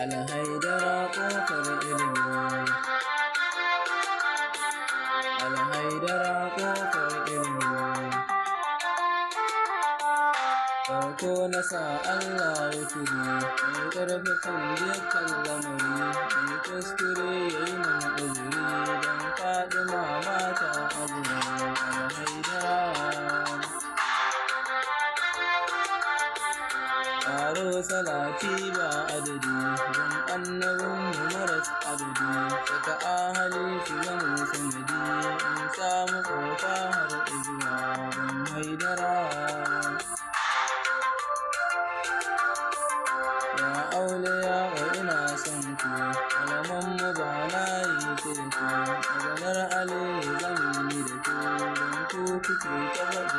Alhaidara ƙofar ilimi, Alhaidara ƙofar ilimi. Farko na sa Allah wuturi, mai ƙarfafin dukkan lamari, mai kuskure ya yi min uzuri, don Faɗima mata Azumi Alhaidara. Ƙaro salati ba adadi, don annabinmu maras adadi, saka ahali su zama sanadi, in samu ƙofa har izuwa don Haidara. Ya auliya wa ina son ku, malamanmu ba na yi teku, maganar Ali zan yi da ku, don ku kuke ta faɗi